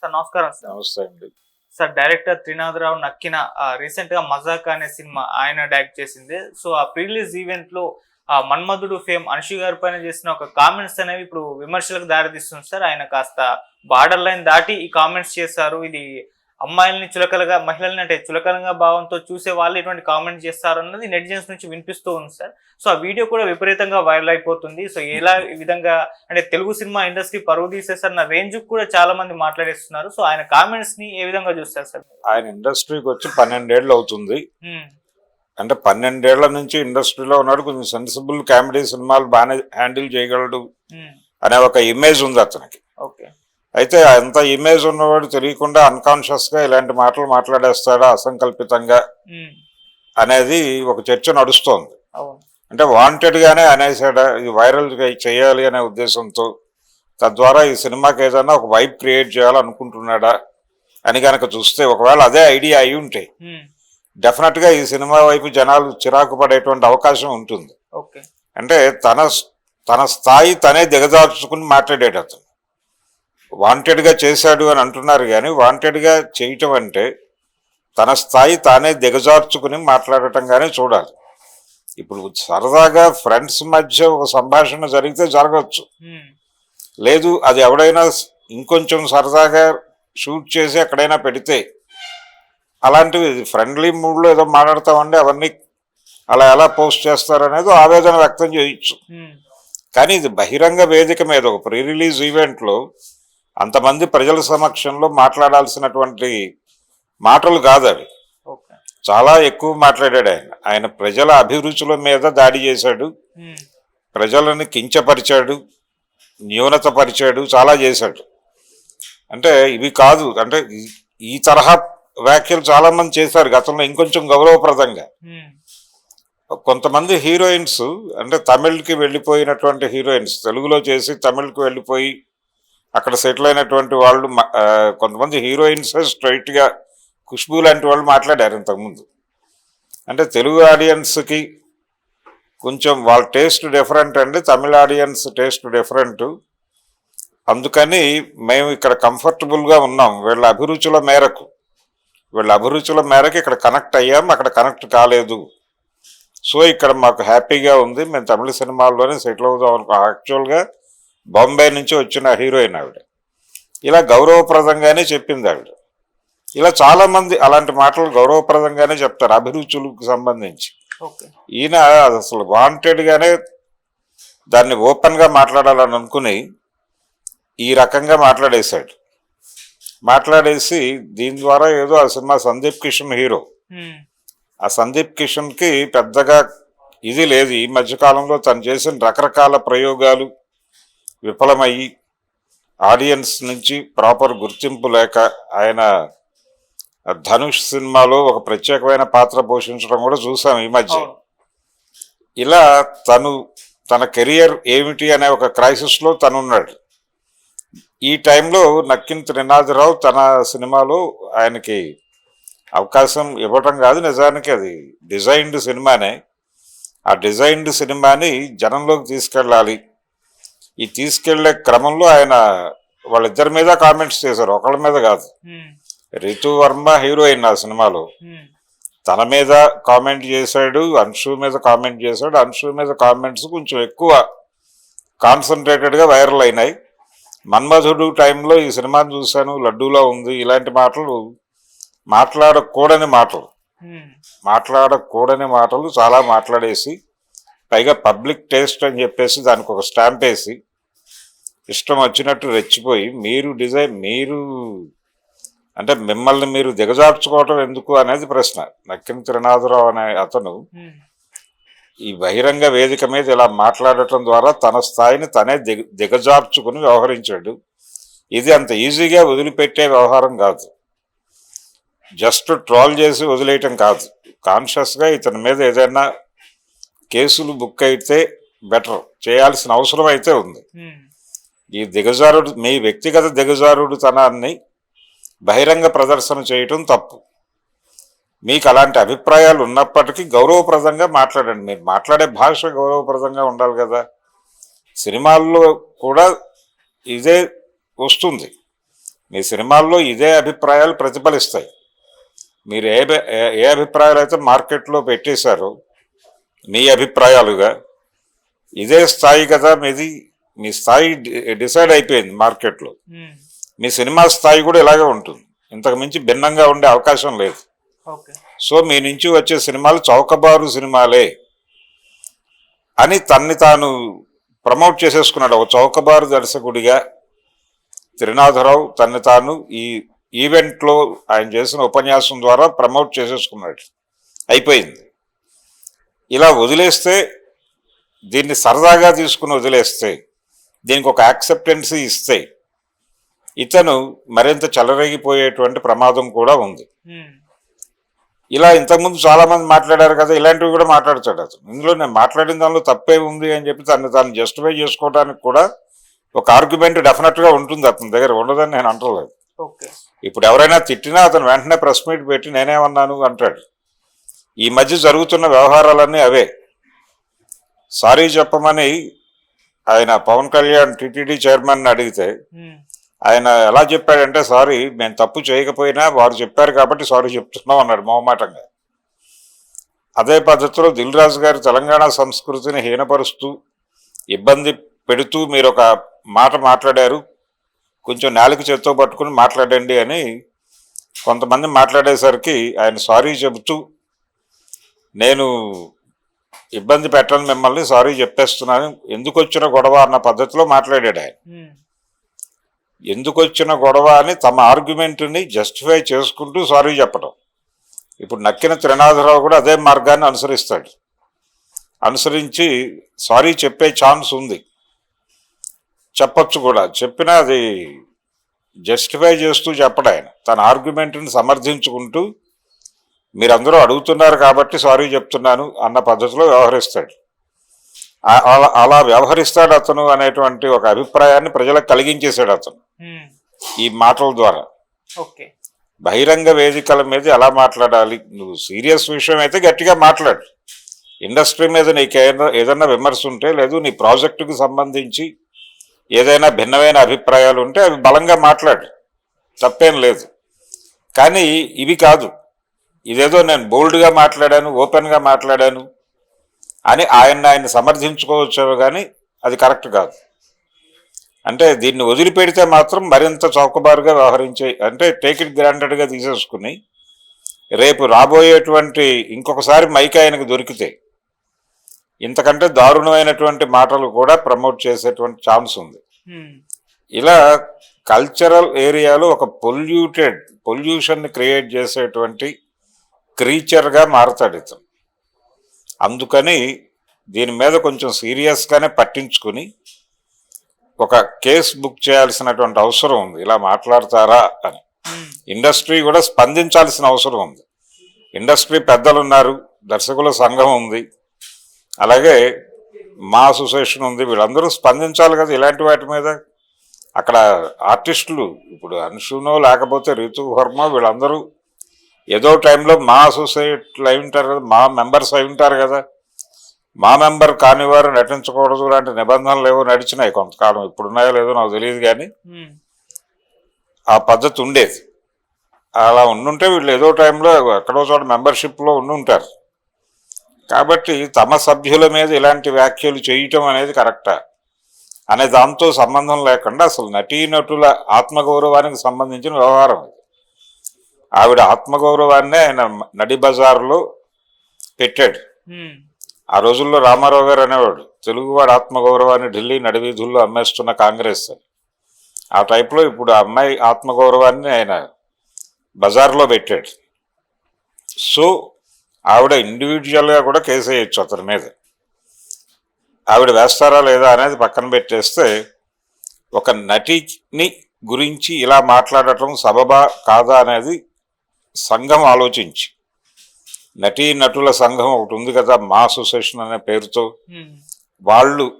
Sir నమస్కారం sir. నమస్తే అండి. సార్ డైరెక్టర్ త్రినాథరావు నక్కిన రీసెంట్ గా మజాక్ అనే సినిమా ఆయన డైరెక్ట్ చేసింది. సో ఆ ప్రీ రిలీజ్ ఈవెంట్ లో మన్మధుడు ఫేమ్ అనుషి గారి పైన చేసిన ఒక కామెంట్స్ అనేవి ఇప్పుడు విమర్శలకు దారితీస్తుంది సార్. ఆయన కాస్త బార్డర్ లైన్ దాటి ఈ కామెంట్స్ చేశారు. ఇది అమ్మాయిల్ని చులకలుగా, మహిళల్ని అంటే చులకనగా భావంతో చూసే వాళ్ళు ఇటువంటి కామెంట్స్ చేస్తారు అన్నది నెటిజన్స్ నుంచి వినిపిస్తూ ఉంది సార్. సో ఆ వీడియో కూడా విపరీతంగా వైరల్ అయిపోతుంది. సో ఎలా ఈ విధంగా అంటే తెలుగు సినిమా ఇండస్ట్రీ పరువు తీసేసారన్న రేంజ్ కూడా చాలా మంది మాట్లాడేస్తున్నారు. సో ఆయన కామెంట్స్ ని ఏ విధంగా చూస్తారు సార్? ఆయన ఇండస్ట్రీకి వచ్చి 12 ఏళ్ళు అవుతుంది. అంటే 12 ఏళ్ల నుంచి ఇండస్ట్రీలో ఉన్నాడు. కొంచెం సెన్సిబుల్ కామెడీ సినిమాలు బాగానే హ్యాండిల్ చేయగలడు అనే ఒక ఇమేజ్ ఉంది అతనికి. ఓకే. అయితే అంత ఇమేజ్ ఉన్నవాడు తెలియకుండా అన్కాన్షియస్ గా ఇలాంటి మాటలు మాట్లాడేస్తాడా అసంకల్పితంగా అనేది ఒక చర్చ నడుస్తోంది. అంటే వాంటెడ్ గానే అనేసాడా, ఇది వైరల్ చేయాలి అనే ఉద్దేశంతో, తద్వారా ఈ సినిమాకి ఏదైనా ఒక వైబ్ క్రియేట్ చేయాలనుకుంటున్నాడా అని కనుక చూస్తే, ఒకవేళ అదే ఐడియా అయి ఉంటే డెఫినెట్ గా ఈ సినిమా వైపు జనాలు చిరాకు పడేటువంటి అవకాశం ఉంటుంది. అంటే తన స్థాయి తనే దిగజార్చుకుని మాట్లాడేట అతను వాంటెడ్గా చేశాడు అని అంటున్నారు. కానీ వాంటెడ్గా చేయటం అంటే తన స్థాయి తానే దిగజార్చుకుని మాట్లాడటంగానే చూడాలి. ఇప్పుడు సరదాగా ఫ్రెండ్స్ మధ్య ఒక సంభాషణ జరిగితే జరగచ్చు, లేదు అది ఎవడైనా ఇంకొంచెం సరదాగా షూట్ చేసి ఎక్కడైనా పెడితే, అలాంటివి ఫ్రెండ్లీ మూడ్లో ఏదో మాట్లాడతామండి అవన్నీ అలా ఎలా పోస్ట్ చేస్తారనేది ఆవేదన వ్యక్తం చేయొచ్చు. కానీ ఇది బహిరంగ వేదిక మీద ఒక ప్రీ రిలీజ్ ఈవెంట్లో అంతమంది ప్రజల సమక్షంలో మాట్లాడాల్సినటువంటి మాటలు కాదు అవి. చాలా ఎక్కువ మాట్లాడాడు ఆయన ప్రజల అభిరుచుల మీద దాడి చేశాడు, ప్రజలను కించపరిచాడు, న్యూనతపరిచాడు, చాలా చేశాడు. అంటే ఇవి కాదు, అంటే ఈ తరహా వ్యాఖ్యలు చాలా మంది చేశారు గతంలో ఇంకొంచెం గౌరవప్రదంగా. కొంతమంది హీరోయిన్స్, అంటే తమిళ్కి వెళ్ళిపోయినటువంటి హీరోయిన్స్, తెలుగులో చేసి తమిళ్కి వెళ్ళిపోయి అక్కడ సెటిల్ అయినటువంటి వాళ్ళు, కొంతమంది హీరోయిన్స్ స్ట్రైట్గా ఖుష్బూ లాంటి వాళ్ళు మాట్లాడారు ఇంతకుముందు. అంటే తెలుగు ఆడియన్స్కి కొంచెం వాళ్ళ టేస్ట్ డిఫరెంట్ అండి, తమిళ ఆడియన్స్ టేస్ట్ డిఫరెంట్, అందుకని మేము ఇక్కడ కంఫర్టబుల్గా ఉన్నాం, వీళ్ళ అభిరుచుల మేరకు ఇక్కడ కనెక్ట్ అయ్యాం, అక్కడ కనెక్ట్ కాలేదు, సో ఇక్కడ మాకు హ్యాపీగా ఉంది, మేము తమిళ సినిమాల్లోనే సెటిల్ అవుదాం అనుకో. యాక్చువల్గా బాంబే నుంచి వచ్చిన హీరోయిన్ ఆవిడ, ఇలా గౌరవప్రదంగానే చెప్పింది ఆవిడ. ఇలా చాలామంది అలాంటి మాటలు గౌరవప్రదంగానే చెప్తారు అభిరుచులకు సంబంధించి. ఈయన అసలు వాంటెడ్గానే దాన్ని ఓపెన్గా మాట్లాడాలని అనుకుని ఈ రకంగా మాట్లాడేసి దీని ద్వారా ఏదో ఆ సినిమా సందీప్ కిషన్ హీరో, ఆ సందీప్ కిషన్కి పెద్దగా ఇది లేదు. ఈ మధ్యకాలంలో తను చేసిన రకరకాల ప్రయోగాలు విఫలమయ్యి ఆడియన్స్ నుంచి ప్రాపర్ గుర్తింపు లేక, ఆయన ధనుష్ సినిమాలో ఒక ప్రత్యేకమైన పాత్ర పోషించడం కూడా చూసాం ఈ మధ్య. ఇలా తన కెరియర్ ఏమిటి అనే ఒక క్రైసిస్లో తనున్నాడు. ఈ టైంలో నక్కిన త్రినాథరావు తన సినిమాలో ఆయనకి అవకాశం ఇవ్వటం కాదు, నిజానికి అది డిజైన్డ్ సినిమానే. ఆ డిజైన్డ్ సినిమాని జనంలోకి తీసుకెళ్ళాలి. ఈ తీసుకెళ్లే క్రమంలో ఆయన వాళ్ళిద్దరి మీద కామెంట్స్ చేశారు, ఒకళ్ళ మీద కాదు. రితు వర్మ హీరోయిన్ ఆ సినిమాలో, తన మీద కామెంట్ చేశాడు, అంశు మీద కామెంట్ చేశాడు. అంశు మీద కామెంట్స్ కొంచెం ఎక్కువ కాన్సన్ట్రేటెడ్గా వైరల్ అయినాయి. మన్మధుడు టైంలో ఈ సినిమాని చూశాను, లడ్డూలో ఉంది, ఇలాంటి మాటలు మాట్లాడకూడని మాటలు చాలా మాట్లాడేసి, పైగా పబ్లిక్ టేస్ట్ అని చెప్పేసి దానికి ఒక స్టాంప్ వేసి ఇష్టం వచ్చినట్టు రెచ్చిపోయి, మీరు అంటే మిమ్మల్ని మీరు దిగజార్చుకోవటం ఎందుకు అనేది ప్రశ్న. నక్కిన త్రినాథరావు అనే అతను ఈ బహిరంగ వేదిక మీద ఇలా మాట్లాడటం ద్వారా తన స్థాయిని తనే దిగజార్చుకుని వ్యవహరించాడు. ఇది అంత ఈజీగా వదిలిపెట్టే వ్యవహారం కాదు, జస్ట్ ట్రోల్ చేసి వదిలేయటం కాదు. కాన్షియస్గా ఇతని మీద ఏదైనా కేసులు బుక్ అయితే బెటర్, చేయాల్సిన అవసరం అయితే ఉంది. ఈ మీ వ్యక్తిగత దిగజారుడుతనాన్ని బహిరంగ ప్రదర్శన చేయటం తప్పు. మీకు అలాంటి అభిప్రాయాలు ఉన్నప్పటికీ గౌరవప్రదంగా మాట్లాడండి. మీరు మాట్లాడే భాష గౌరవప్రదంగా ఉండాలి కదా. సినిమాల్లో కూడా ఇదే వస్తుంది. మీ సినిమాల్లో ఇదే అభిప్రాయాలు ప్రతిఫలిస్తాయి. మీరు ఏ అభిప్రాయాలు అయితే మార్కెట్లో పెట్టేశారో మీ అభిప్రాయాలుగా, ఇదే స్థాయి కదా మీది. మీ స్థాయి డిసైడ్ అయిపోయింది మార్కెట్లో. మీ సినిమా స్థాయి కూడా ఇలాగే ఉంటుంది, ఇంతకు మించి భిన్నంగా ఉండే అవకాశం లేదు. సో మీ నుంచి వచ్చే సినిమాలు చౌకబారు సినిమాలే అని తన్ని తాను ప్రమోట్ చేసేసుకున్నాడు. ఒక చౌకబారు దర్శకుడిగా త్రినాథరావు తన్ని తాను ఈ ఈవెంట్లో ఆయన చేసిన ఉపన్యాసం ద్వారా ప్రమోట్ చేసేసుకున్నాడు. అయిపోయింది. ఇలా వదిలేస్తే, దీన్ని సరదాగా తీసుకుని వదిలేస్తే, దీనికి ఒక యాక్సెప్టెన్సీ ఇస్తే ఇతను మరింత చెలరేగిపోయేటువంటి ప్రమాదం కూడా ఉంది. ఇలా ఇంతకుముందు చాలా మంది మాట్లాడారు కదా, ఇలాంటివి కూడా మాట్లాడతాడు అతను. ఇందులో నేను మాట్లాడిన దానిలో తప్పే ఉంది అని చెప్పి తాను జస్టిఫై చేసుకోవడానికి కూడా ఒక ఆర్గ్యుమెంట్ డెఫినెట్గా ఉంటుంది అతని దగ్గర, ఉండదని నేను అంటలేదు. ఇప్పుడు ఎవరైనా తిట్టినా అతను వెంటనే ప్రెస్ మీట్ పెట్టి నేనేమన్నాను అంటాడు. ఈ మధ్య జరుగుతున్న వ్యవహారాలన్నీ అవే. సారీ చెప్పమని ఆయన పవన్ కళ్యాణ్ టీటీడీ చైర్మన్ అడిగితే ఆయన ఎలా చెప్పాడంటే, సారీ మేము తప్పు చేయకపోయినా వారు చెప్పారు కాబట్టి సారీ చెప్తున్నాం అన్నాడు మొహమాటంగా. అదే పద్ధతిలో దిల్ రాజు గారు తెలంగాణ సంస్కృతిని హీనపరుస్తూ ఇబ్బంది పెడుతూ మీరు ఒక మాట మాట్లాడారు, కొంచెం నాలుక చేత్తో పట్టుకుని మాట్లాడండి అని కొంతమంది మాట్లాడేసరికి ఆయన సారీ చెబుతూ, నేను ఇబ్బంది పెట్టను మిమ్మల్ని, సారీ చెప్పేస్తున్నాను, ఎందుకు వచ్చిన గొడవ అన్న పద్ధతిలో మాట్లాడాడు ఆయన. ఎందుకు వచ్చిన గొడవ అని తమ ఆర్గ్యుమెంట్ని జస్టిఫై చేసుకుంటూ సారీ చెప్పడం. ఇప్పుడు నక్కిన త్రినాథరావు కూడా అదే మార్గాన్ని అనుసరిస్తాడు. అనుసరించి సారీ చెప్పే ఛాన్స్ ఉంది, చెప్పచ్చు కూడా. చెప్పినా అది జస్టిఫై చేస్తూ చెప్పడు ఆయన, తన ఆర్గ్యుమెంట్ని సమర్థించుకుంటూ మీరందరూ అడుగుతున్నారు కాబట్టి సారీ చెప్తున్నాను అన్న పద్ధతిలో వ్యవహరిస్తాడు. అలా వ్యవహరిస్తాడు అతను అనేటువంటి ఒక అభిప్రాయాన్ని ప్రజలకు కలిగించేశాడు అతను ఈ మాటల ద్వారా. బహిరంగ వేదికల మీద ఎలా మాట్లాడాలి, నువ్వు సీరియస్ విషయం అయితే గట్టిగా మాట్లాడు, ఇండస్ట్రీ మీద నీకు ఏదైనా విమర్శ ఉంటే, లేదు నీ ప్రాజెక్టుకు సంబంధించి ఏదైనా భిన్నమైన అభిప్రాయాలు ఉంటే అవి బలంగా మాట్లాడు, తప్పేం లేదు. కానీ ఇవి కాదు, ఇదేదో నేను బోల్డ్గా మాట్లాడాను, ఓపెన్గా మాట్లాడాను అని ఆయన సమర్థించుకోవచ్చు, కానీ అది కరెక్ట్ కాదు. అంటే దీన్ని వదిలిపెడితే మాత్రం మరింత చౌకబారుగా వ్యవహరించే, అంటే టేక్ ఇట్ గ్రాంటెడ్గా తీసేసుకుని రేపు రాబోయేటువంటి ఇంకొకసారి మైక్ ఆయనకు దొరికితే ఇంతకంటే దారుణమైనటువంటి మాటలు కూడా ప్రమోట్ చేసేటువంటి ఛాన్స్ ఉంది. ఇలా కల్చరల్ ఏరియాలో ఒక పొల్యూషన్ని క్రియేట్ చేసేటువంటి క్రీచర్గా మారతాడు ఇతను. అందుకని దీని మీద కొంచెం సీరియస్గానే పట్టించుకుని ఒక కేసు బుక్ చేయాల్సినటువంటి అవసరం ఉంది. ఇలా మాట్లాడతారా అని ఇండస్ట్రీ కూడా స్పందించాల్సిన అవసరం ఉంది. ఇండస్ట్రీ పెద్దలు ఉన్నారు, దర్శకుల సంఘం ఉంది, అలాగే మా అసోసియేషన్ ఉంది, వీళ్ళందరూ స్పందించాలి కదా ఇలాంటి వాటి మీద. అక్కడ ఆర్టిస్టులు ఇప్పుడు అన్షునో లేకపోతే రితు వర్మ వీళ్ళందరూ ఏదో టైంలో మా అసోసియేట్లు అయి ఉంటారు కదా, మా మెంబర్స్ అయి ఉంటారు కదా. మా మెంబర్ కాని వారు నటించకూడదు లాంటి నిబంధనలు ఏవో నడిచినాయి కొంతకాలం, ఇప్పుడున్నాయో లేదో నాకు తెలియదు, కానీ ఆ పద్ధతి ఉండేది. అలా ఉండుంటే వీళ్ళు ఏదో టైంలో ఎక్కడో చోట మెంబర్షిప్లో ఉండుంటారు. కాబట్టి తమ సభ్యుల మీద ఇలాంటి వ్యాఖ్యలు చేయటం అనేది కరెక్టా అనే దాంతో సంబంధం లేకుండా అసలు నటీనటుల ఆత్మగౌరవానికి సంబంధించిన వ్యవహారం ఇది. ఆవిడ ఆత్మగౌరవాన్నే ఆయన నడి బజార్లో పెట్టాడు. ఆ రోజుల్లో రామారావు గారు అనేవాడు, తెలుగువాడు ఆత్మగౌరవాన్ని ఢిల్లీ నడివీధుల్లో అమ్మేస్తున్న కాంగ్రెస్ అని. ఆ టైప్లో ఇప్పుడు ఆ అమ్మాయి ఆత్మగౌరవాన్ని ఆయన బజార్లో పెట్టాడు. సో ఆవిడ ఇండివిజువల్గా కూడా కేసు వేయచ్చు అతని మీద. ఆవిడ వేస్తారా లేదా అనేది పక్కన పెట్టేస్తే, ఒక నటిని గురించి ఇలా మాట్లాడటం సబబా కాదా అనేది సంఘం ఆలోచించి, నటీనటుల సంఘం ఒకటి ఉంది కదా మా అసోసియేషన్ అనే పేరుతో, వాళ్ళు